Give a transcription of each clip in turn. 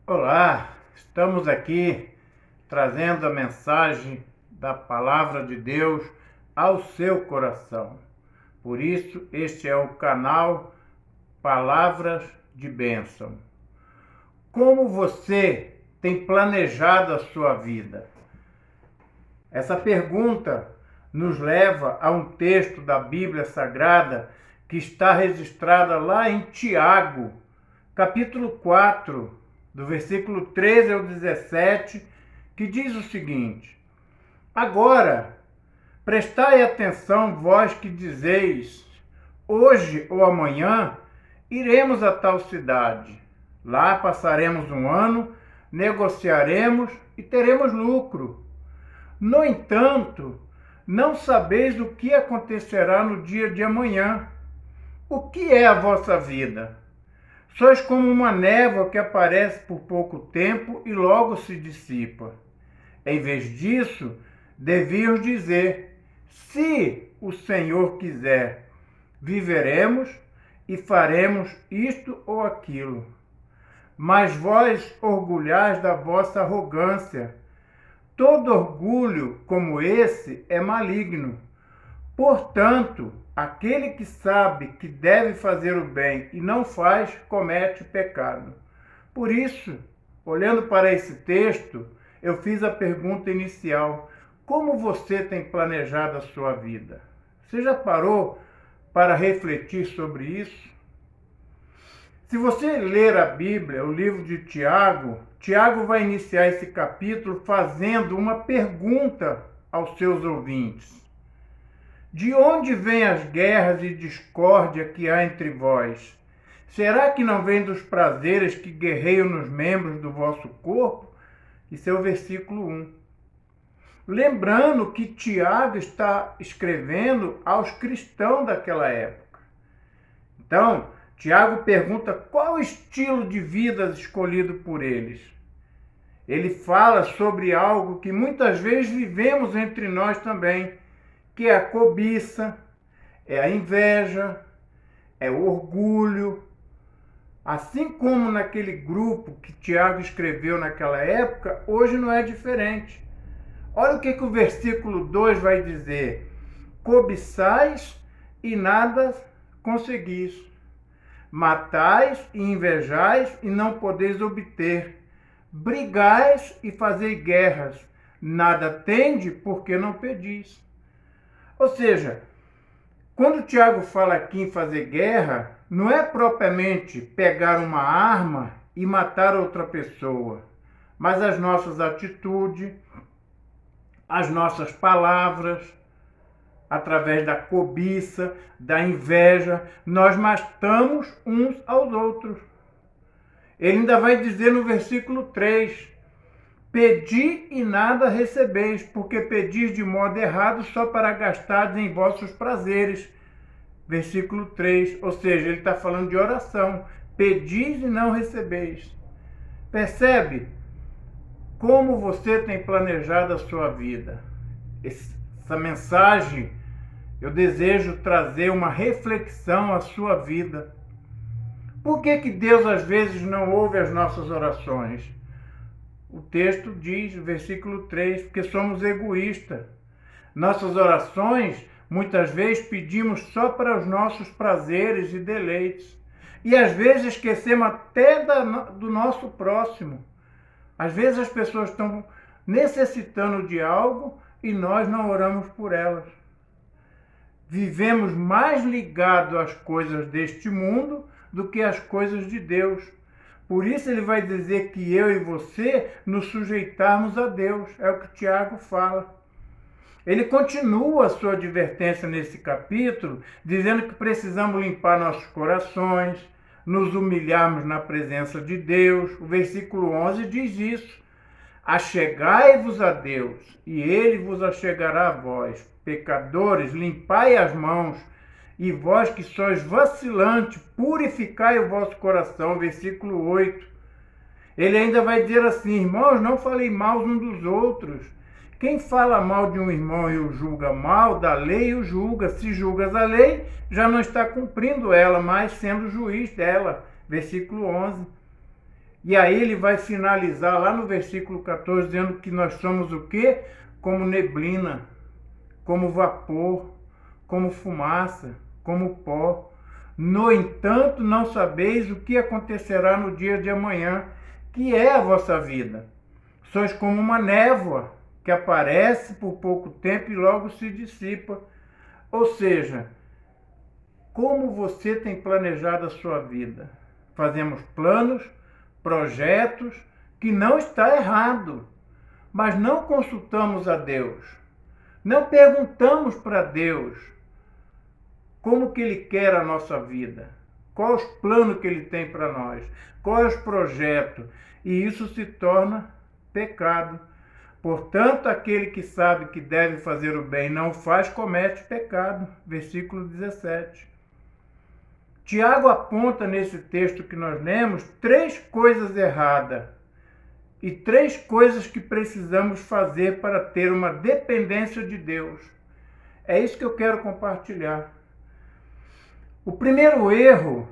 Olá, estamos aqui trazendo a mensagem da Palavra de Deus ao seu coração. Por isso, este é o canal Palavras de Bênção. Como você tem planejado a sua vida? Essa pergunta nos leva a um texto da Bíblia Sagrada que está registrada lá em Tiago, capítulo 4, do versículo 13 ao 17, que diz o seguinte: Agora, prestai atenção, vós que dizeis, hoje ou amanhã iremos a tal cidade. Lá passaremos um ano, negociaremos e teremos lucro. No entanto, não sabeis o que acontecerá no dia de amanhã. O que é a vossa vida? Sois como uma névoa que aparece por pouco tempo e logo se dissipa. Em vez disso, deviam dizer: se o Senhor quiser, viveremos e faremos isto ou aquilo. Mas vós orgulhais da vossa arrogância. Todo orgulho como esse é maligno. Portanto, aquele que sabe que deve fazer o bem e não faz, comete pecado. Por isso, olhando para esse texto, eu fiz a pergunta inicial: como você tem planejado a sua vida? Você já parou para refletir sobre isso? Se você ler a Bíblia, o livro de Tiago, Tiago vai iniciar esse capítulo fazendo uma pergunta aos seus ouvintes. De onde vêm as guerras e discórdia que há entre vós? Será que não vem dos prazeres que guerreiam nos membros do vosso corpo? Isso é o versículo 1. Lembrando que Tiago está escrevendo aos cristãos daquela época. Então, Tiago pergunta qual o estilo de vida escolhido por eles. Ele fala sobre algo que muitas vezes vivemos entre nós também, que é a cobiça, é a inveja, é o orgulho. Assim como naquele grupo que Tiago escreveu naquela época, hoje não é diferente. Olha o que o versículo 2 vai dizer: cobiçais e nada conseguis. Matais e invejais e não podeis obter. Brigais e fazeis guerras. Nada tende porque não pedis. Ou seja, quando Tiago fala aqui em fazer guerra, não é propriamente pegar uma arma e matar outra pessoa, mas as nossas atitudes, as nossas palavras, através da cobiça, da inveja, nós matamos uns aos outros. Ele ainda vai dizer no versículo 3, pedi e nada recebeis, porque pedis de modo errado só para gastar em vossos prazeres. Versículo 3, ou seja, ele está falando de oração. Pedis e não recebeis. Percebe como você tem planejado a sua vida? Essa mensagem, eu desejo trazer uma reflexão à sua vida. Por que Deus às vezes não ouve as nossas orações? O texto diz, versículo 3, porque somos egoístas. Nossas orações, muitas vezes, pedimos só para os nossos prazeres e deleites. E às vezes esquecemos até do nosso próximo. Às vezes as pessoas estão necessitando de algo e nós não oramos por elas. Vivemos mais ligados às coisas deste mundo do que às coisas de Deus. Por isso ele vai dizer que eu e você nos sujeitarmos a Deus. É o que Tiago fala. Ele continua a sua advertência nesse capítulo, dizendo que precisamos limpar nossos corações, nos humilharmos na presença de Deus. O versículo 11 diz isso. Achegai-vos a Deus, e Ele vos achegará a vós. Pecadores, limpai as mãos, e vós que sois vacilantes, purificai o vosso coração. Versículo 8. Ele ainda vai dizer assim, irmãos, não falei mal uns dos outros. Quem fala mal de um irmão e o julga mal, da lei o julga. Se julgas a lei, já não está cumprindo ela, mas sendo juiz dela. Versículo 11. E aí ele vai finalizar lá no versículo 14, dizendo que nós somos o quê? Como neblina, como vapor, como fumaça, como pó. No entanto, não sabeis o que acontecerá no dia de amanhã, que é a vossa vida. Sois como uma névoa que aparece por pouco tempo e logo se dissipa. Ou seja, como você tem planejado a sua vida? Fazemos planos, projetos, que não está errado, mas não consultamos a Deus. Não perguntamos para Deus como que Ele quer a nossa vida, quais os planos que Ele tem para nós, quais os projetos, e isso se torna pecado. Portanto, aquele que sabe que deve fazer o bem e não faz, comete pecado. Versículo 17. Tiago aponta nesse texto que nós lemos 3 coisas erradas e 3 coisas que precisamos fazer para ter uma dependência de Deus. É isso que eu quero compartilhar. O primeiro erro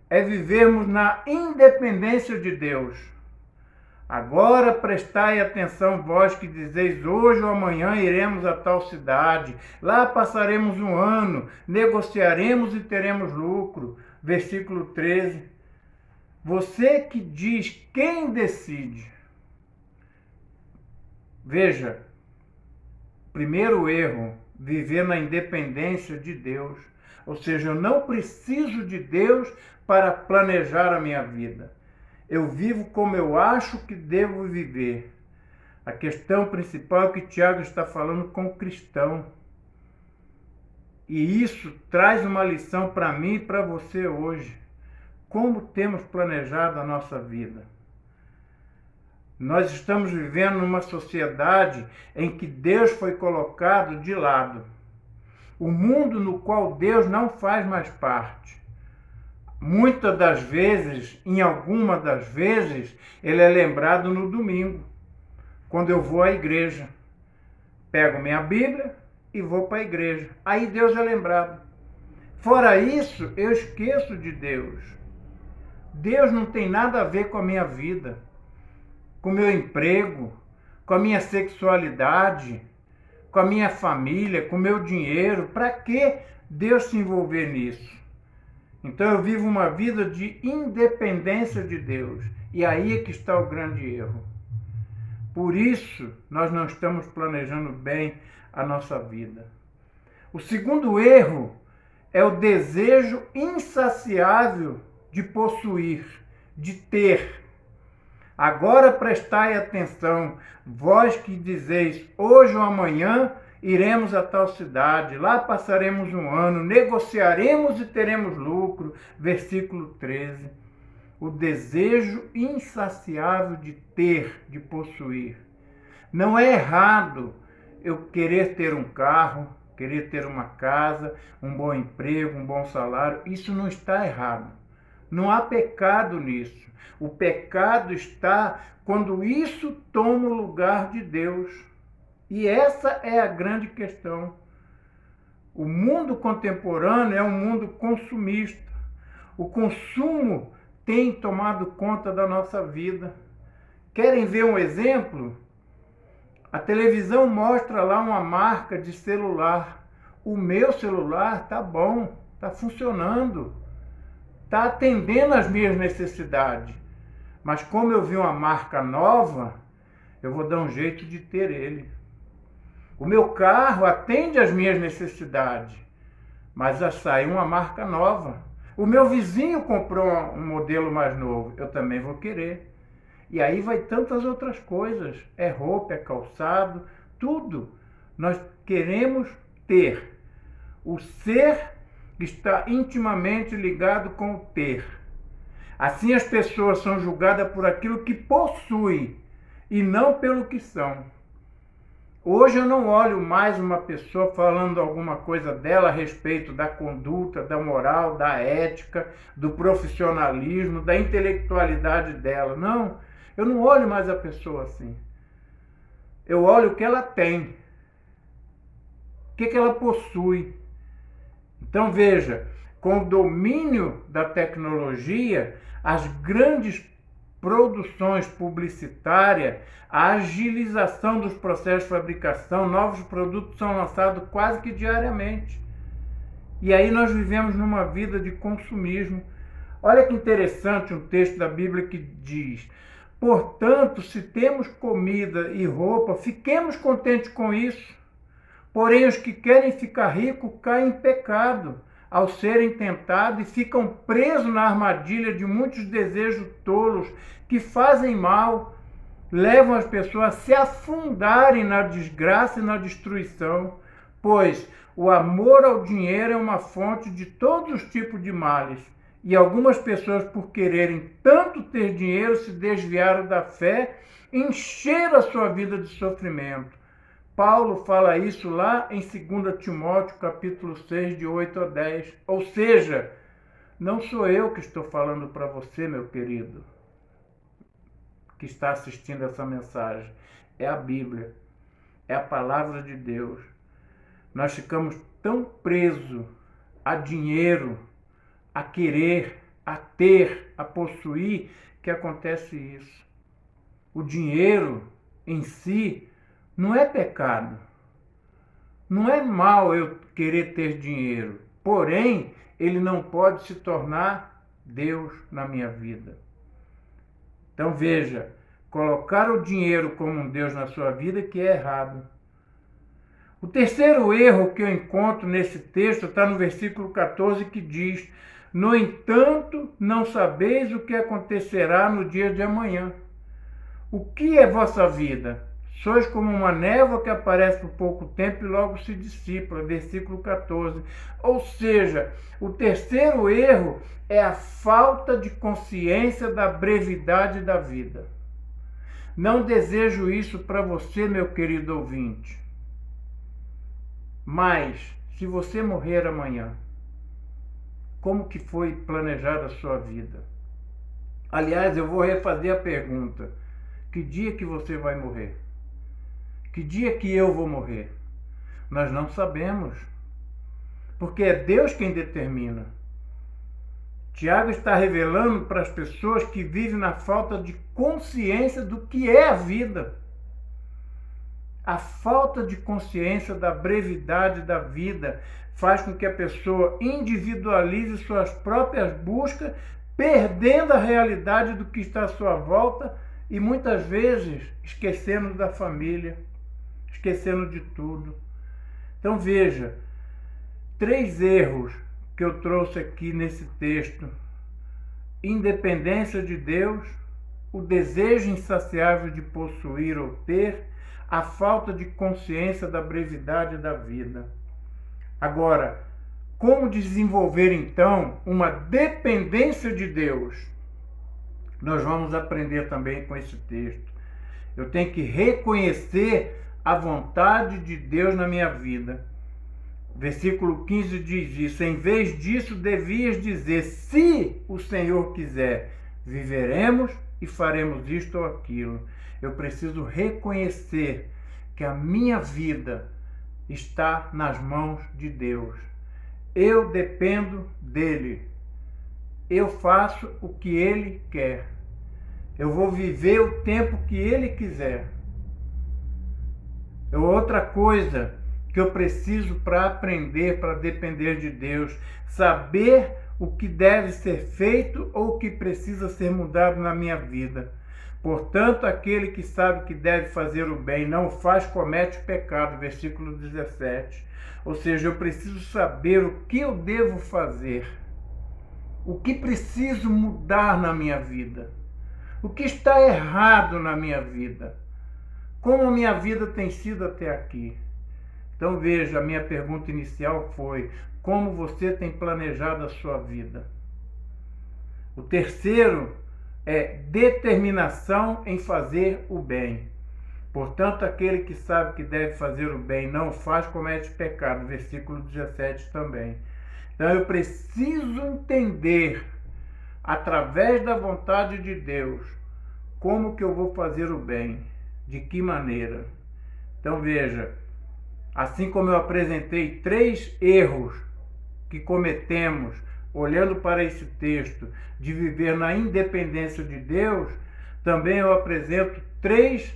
é vivermos na independência de Deus. Agora prestai atenção, vós que dizeis, hoje ou amanhã iremos a tal cidade, lá passaremos um ano, negociaremos e teremos lucro. Versículo 13. Você que diz, quem decide? Veja, primeiro erro, viver na independência de Deus. Ou seja, eu não preciso de Deus para planejar a minha vida. Eu vivo como eu acho que devo viver. A questão principal é que Tiago está falando com o cristão. E isso traz uma lição para mim e para você hoje. Como temos planejado a nossa vida? Nós estamos vivendo numa sociedade em que Deus foi colocado de lado. O mundo no qual Deus não faz mais parte. Muitas das vezes, em alguma das vezes, ele é lembrado no domingo, quando eu vou à igreja. Pego minha Bíblia e vou para a igreja. Aí Deus é lembrado. Fora isso, eu esqueço de Deus. Deus não tem nada a ver com a minha vida, com o meu emprego, com a minha sexualidade, com a minha família, com o meu dinheiro. Para que Deus se envolver nisso? Então eu vivo uma vida de independência de Deus. E aí é que está o grande erro. Por isso, nós não estamos planejando bem a nossa vida. O segundo erro é o desejo insaciável de possuir, de ter. Agora prestai atenção, vós que dizeis, hoje ou amanhã iremos a tal cidade, lá passaremos um ano, negociaremos e teremos lucro. Versículo 13. O desejo insaciável de ter, de possuir. Não é errado eu querer ter um carro, querer ter uma casa, um bom emprego, um bom salário. Isso não está errado. Não há pecado nisso. O pecado está quando isso toma o lugar de Deus. E essa é a grande questão. O mundo contemporâneo é um mundo consumista. O consumo tem tomado conta da nossa vida. Querem ver um exemplo? A televisão mostra lá uma marca de celular. O meu celular está bom, está funcionando, está atendendo às minhas necessidades. Mas como eu vi uma marca nova, eu vou dar um jeito de ter ele. O meu carro atende às minhas necessidades, mas já saiu uma marca nova. O meu vizinho comprou um modelo mais novo, eu também vou querer. E aí vai tantas outras coisas, é roupa, é calçado, tudo. Nós queremos ter. O ser está intimamente ligado com o ter. Assim as pessoas são julgadas por aquilo que possuem e não pelo que são. Hoje eu não olho mais uma pessoa falando alguma coisa dela a respeito da conduta, da moral, da ética, do profissionalismo, da intelectualidade dela. Não, eu não olho mais a pessoa assim. Eu olho o que ela tem, o que ela possui. Então veja, com o domínio da tecnologia, as grandes produções publicitárias, a agilização dos processos de fabricação, novos produtos são lançados quase que diariamente. E aí nós vivemos numa vida de consumismo. Olha que interessante um texto da Bíblia que diz: portanto, se temos comida e roupa, fiquemos contentes com isso. Porém, os que querem ficar ricos caem em pecado ao serem tentados e ficam presos na armadilha de muitos desejos tolos que fazem mal, levam as pessoas a se afundarem na desgraça e na destruição, pois o amor ao dinheiro é uma fonte de todos os tipos de males. E algumas pessoas, por quererem tanto ter dinheiro, se desviaram da fé e encheram a sua vida de sofrimento. Paulo fala isso lá em 2 Timóteo, capítulo 6, de 8 a 10. Ou seja, não sou eu que estou falando para você, meu querido, que está assistindo essa mensagem. É a Bíblia, é a palavra de Deus. Nós ficamos tão presos a dinheiro, a querer, a ter, a possuir, que acontece isso. O dinheiro em si não é pecado. Não é mal eu querer ter dinheiro. Porém, ele não pode se tornar Deus na minha vida. Então veja, colocar o dinheiro como um Deus na sua vida que é errado. O terceiro erro que eu encontro nesse texto está no versículo 14, que diz: no entanto, não sabeis o que acontecerá no dia de amanhã. O que é vossa vida? Sois como uma névoa que aparece por pouco tempo e logo se dissipa. Versículo 14. Ou seja, o terceiro erro é a falta de consciência da brevidade da vida. Não desejo isso para você, meu querido ouvinte. Mas, se você morrer amanhã, como que foi planejada a sua vida? Aliás, eu vou refazer a pergunta. Que dia que você vai morrer? Que dia que eu vou morrer? Nós não sabemos. Porque é Deus quem determina. Tiago está revelando para as pessoas que vivem na falta de consciência do que é a vida. A falta de consciência da brevidade da vida faz com que a pessoa individualize suas próprias buscas, perdendo a realidade do que está à sua volta e muitas vezes esquecendo da família, esquecendo de tudo. Então veja, 3 erros que eu trouxe aqui nesse texto: independência de Deus, o desejo insaciável de possuir ou ter, a falta de consciência da brevidade da vida. Agora, como desenvolver então uma dependência de Deus? Nós vamos aprender também com esse texto. Eu tenho que reconhecer a vontade de Deus na minha vida. Versículo 15 diz isso: em vez disso, devias dizer: se o Senhor quiser, viveremos e faremos isto ou aquilo. Eu preciso reconhecer que a minha vida está nas mãos de Deus. Eu dependo dele. Eu faço o que ele quer. Eu vou viver o tempo que ele quiser. Outra coisa que eu preciso para aprender, para depender de Deus, saber o que deve ser feito ou o que precisa ser mudado na minha vida. Portanto, aquele que sabe que deve fazer o bem, não o faz, comete o pecado. Versículo 17. Ou seja, eu preciso saber o que eu devo fazer, o que preciso mudar na minha vida, o que está errado na minha vida, como a minha vida tem sido até aqui. Então veja, a minha pergunta inicial foi: como você tem planejado a sua vida? O terceiro é determinação em fazer o bem. Portanto, aquele que sabe que deve fazer o bem, não o faz, comete pecado. Versículo 17 também. Então eu preciso entender, através da vontade de Deus, como que eu vou fazer o bem, de que maneira. Então veja, assim como eu apresentei 3 erros que cometemos olhando para esse texto, de viver na independência de Deus, também eu apresento 3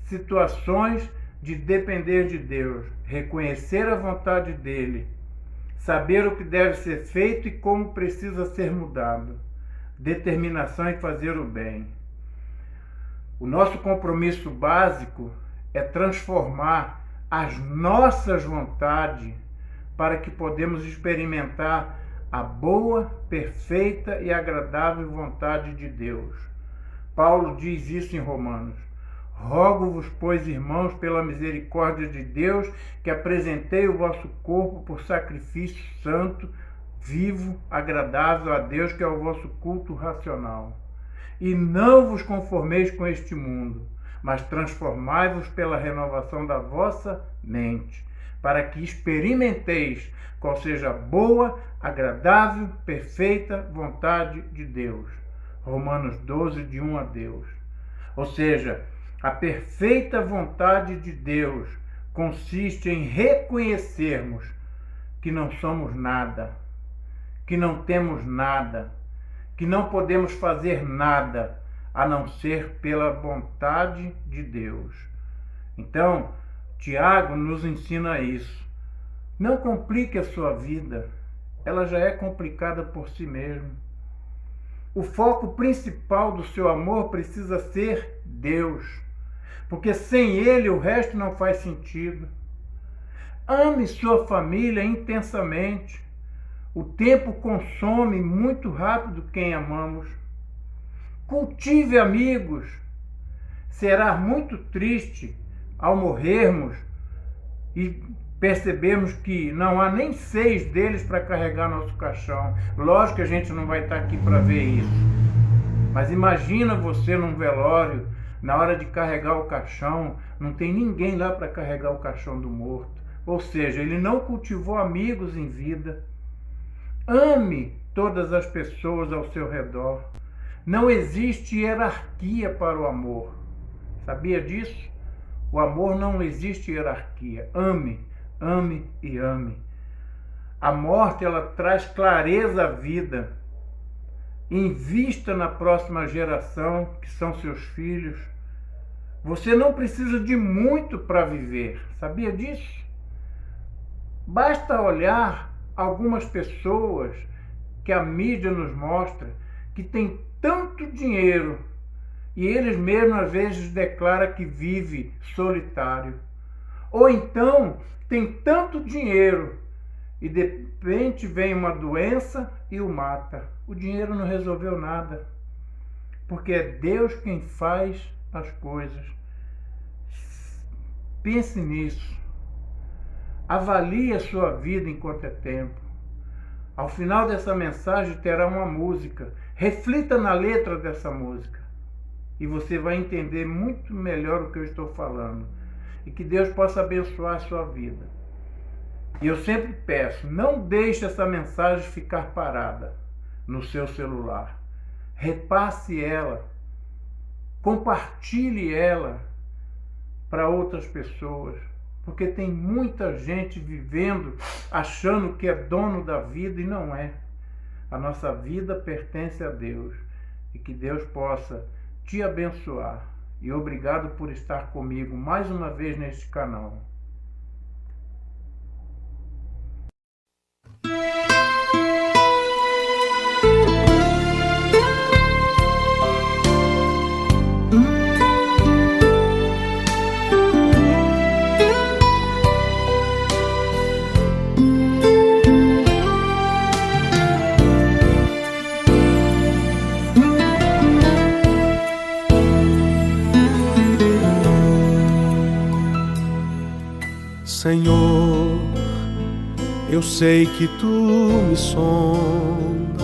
situações de depender de Deus: reconhecer a vontade dele, saber o que deve ser feito e como precisa ser mudado, determinação em fazer o bem. O nosso compromisso básico é transformar as nossas vontades para que podemos experimentar a boa, perfeita e agradável vontade de Deus. Paulo diz isso em Romanos: rogo-vos, pois, irmãos, pela misericórdia de Deus, que apresentei o vosso corpo por sacrifício santo, vivo, agradável a Deus, que é o vosso culto racional. E não vos conformeis com este mundo, mas transformai-vos pela renovação da vossa mente, para que experimenteis qual seja a boa, agradável, perfeita vontade de Deus. Romanos 12, de 1 a Deus. Ou seja, a perfeita vontade de Deus consiste em reconhecermos que não somos nada, que não temos nada, que não podemos fazer nada a não ser pela vontade de Deus. Então, Tiago nos ensina isso. Não complique a sua vida, ela já é complicada por si mesma. O foco principal do seu amor precisa ser Deus, porque sem Ele o resto não faz sentido. Ame sua família intensamente. O tempo consome muito rápido quem amamos. Cultive amigos. Será muito triste ao morrermos e percebermos que não há nem 6 deles para carregar nosso caixão. Lógico que a gente não vai estar aqui para ver isso. Mas imagina você num velório, na hora de carregar o caixão, não tem ninguém lá para carregar o caixão do morto. Ou seja, ele não cultivou amigos em vida. Ame todas as pessoas ao seu redor. Não existe hierarquia para o amor. Sabia disso? O amor não existe hierarquia. Ame, ame e ame. A morte, ela traz clareza à vida. Invista na próxima geração, que são seus filhos. Você não precisa de muito para viver. Sabia disso? Basta olhar algumas pessoas que a mídia nos mostra que têm tanto dinheiro e eles mesmos às vezes declaram que vive solitário. Ou então tem tanto dinheiro e de repente vem uma doença e o mata. O dinheiro não resolveu nada, porque é Deus quem faz as coisas. Pense nisso. Avalie a sua vida enquanto é tempo. Ao final dessa mensagem terá uma música. Reflita na letra dessa música e você vai entender muito melhor o que eu estou falando. E que Deus possa abençoar a sua vida. E eu sempre peço, não deixe essa mensagem ficar parada no seu celular. Repasse ela, compartilhe ela para outras pessoas, porque tem muita gente vivendo achando que é dono da vida e não é. A nossa vida pertence a Deus e que Deus possa te abençoar. E obrigado por estar comigo mais uma vez neste canal. Senhor, eu sei que tu me sondas,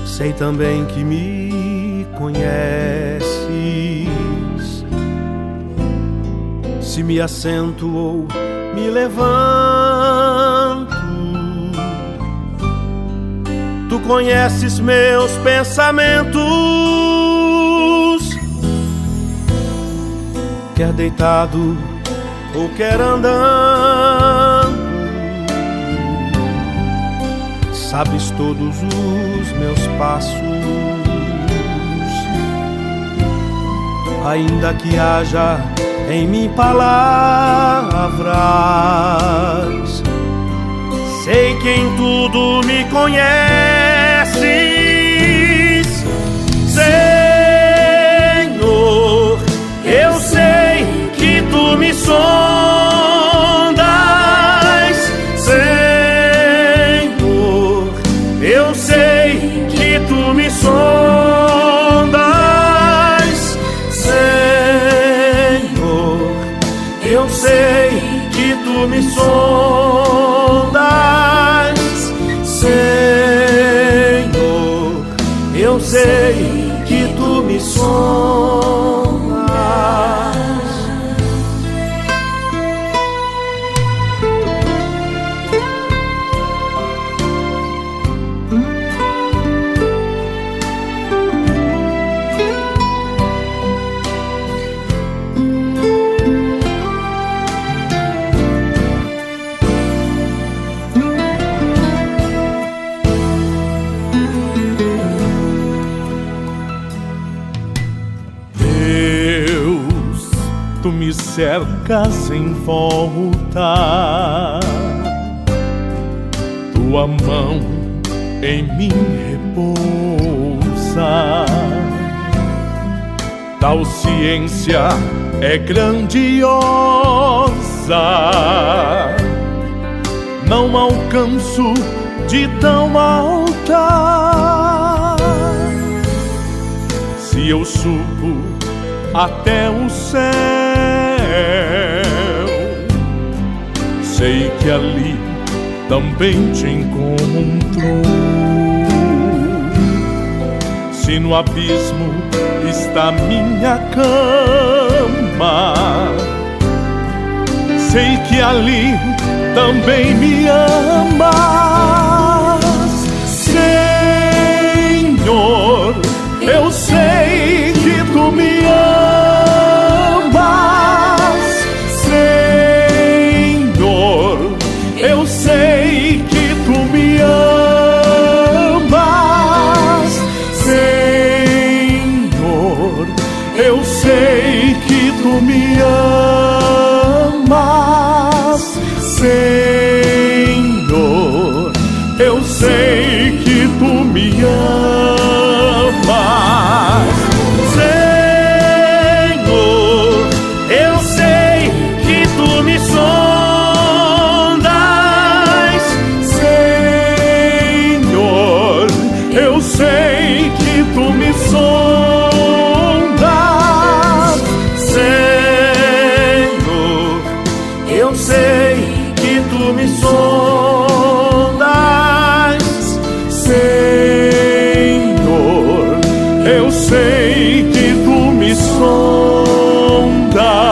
sei também que me conheces. Se me assento ou me levanto, tu conheces meus pensamentos. Quer deitado ou quer andando, sabes todos os meus passos. ainda que haja em mim palavras. Sei que em tudo me conheces, Senhor. Eu sei que tu me sondas, Senhor. Eu sei que tu me sondas, Senhor. Eu sei que tu me sondas, Senhor. Eu sei que tu me sondas. Tu me cercas em volta, tua mão em mim repousa. Tal ciência é grandiosa, não alcanço de tão alta. Se eu subo até o céu, sei que ali também te encontro. Se no abismo está minha cama, sei que ali também me amas, Senhor. Eu sei que tu me amas, Senhor. Eu sei que tu me amas, Senhor. Eu sei que tu me amas, Senhor. Eu sei que tu me amas, Senhor. Eu sei que tu me sondas, Senhor. Eu sei que tu me sondas, Senhor. Eu sei que tu me sondas, Senhor. Eu sei que tu me sondas.